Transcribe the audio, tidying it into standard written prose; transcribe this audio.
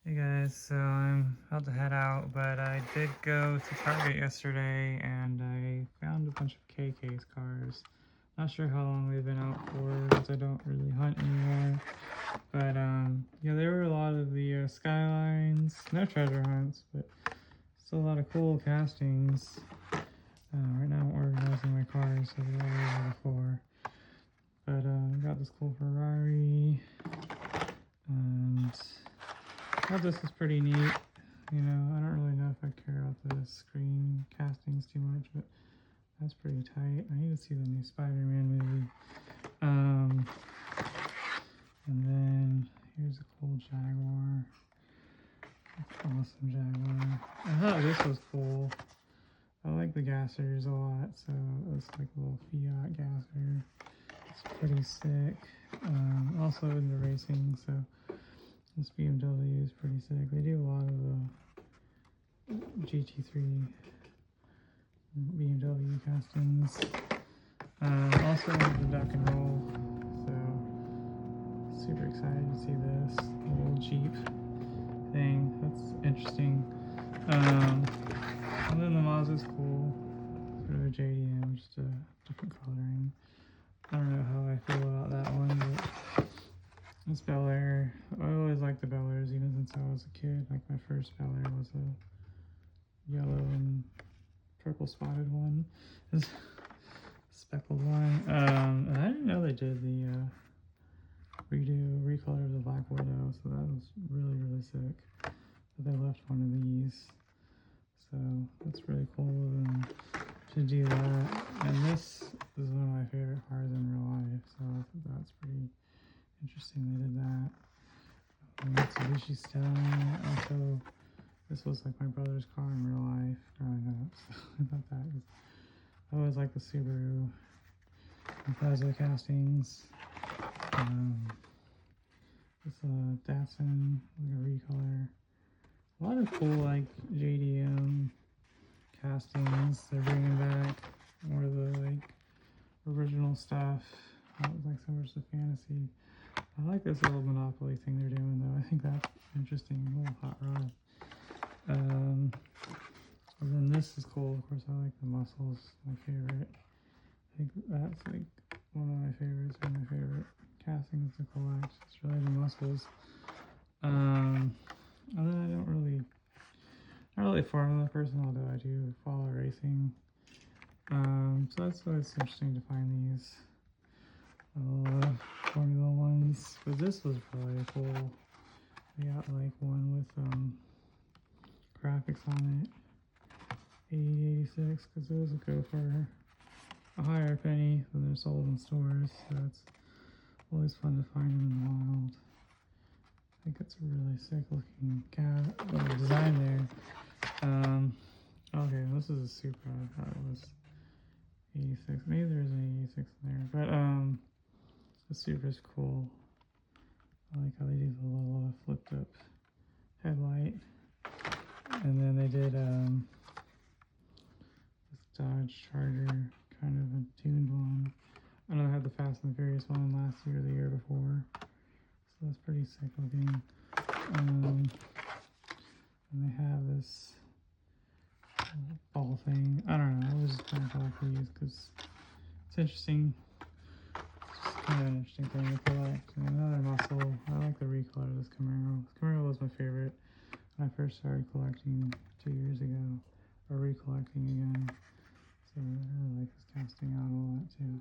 Hey guys, so I'm about to head out, but I did go to Target yesterday and I found a bunch of KK's cars. Not sure how long they've been out for because I don't really hunt anymore. But yeah, there were a lot of the Skylines, no treasure hunts, but still a lot of cool castings. Right now I'm organizing my cars, so they're all over the floor. But I got this cool Ferrari, and I thought this was pretty neat. You know, I don't really know if I care about the screen castings too much, but that's pretty tight. I need to see the new Spider-Man movie. And then here's a cool Jaguar. That's an awesome Jaguar. I thought this was cool. I like the gassers a lot, so it's like a little Fiat gasser. It's pretty sick. Also into racing, so this BMW is pretty sick. They do a lot of GT3 BMW castings. Also the duck and roll, so super excited to see this little Jeep thing. That's interesting. And then the Mazda's cool. Sort of a JDM, just a different coloring. I don't know how I feel about that one, but this Bel Air, I always liked the Bel Airs even since I was a kid. Like my first Bel Air was a yellow and purple spotted one. Speckled one. And I didn't know they did the recolor of the Black Widow, so that was really sick. But they left one of these, so that's really cool of them to do that. And this is one of my favorite cars in real life, so I think that's pretty interesting they did that. Mitsubishi Stellar. Also, this was like my brother's car in real life growing up, so I thought that was. I always like the Subaru Impreza castings. This Datsun, like a recolor. A lot of cool like JDM castings. They're bringing back more of the like original stuff. Like so much the fantasy. I like this little Monopoly thing they're doing though. I think that's interesting. A little hot rod. And then this is cool. Of course, I like the muscles. My favorite. I think that's like one of my favorites. One of my favorite castings to collect. It's really the muscles. And then I don't really, not really a Formula person, although I do follow racing. So that's why it's interesting to find these Formula ones. But this was really cool. I got like one with graphics on it. 8086, because those will go for a higher penny than they're sold in stores. So it's always fun to find them in the wild. I think it's a really sick looking design there. Okay, this is a Supra. I thought it was 86. Maybe there's an 86 in there, but the Supra's cool. I like how they do the little flipped up headlight. And then they did this Dodge Charger, kind of a tuned one. I know I had the Fast and Furious one last year or the year before, so that's pretty sick looking. And they have this ball thing. I don't know. I was just kind of collect these because it's interesting. It's just kind of an interesting thing to collect. And another muscle. I like the recolor of this Camaro. This Camaro was my favorite when I first started collecting 2 years ago, or recollecting again. So I really like this casting out a lot too.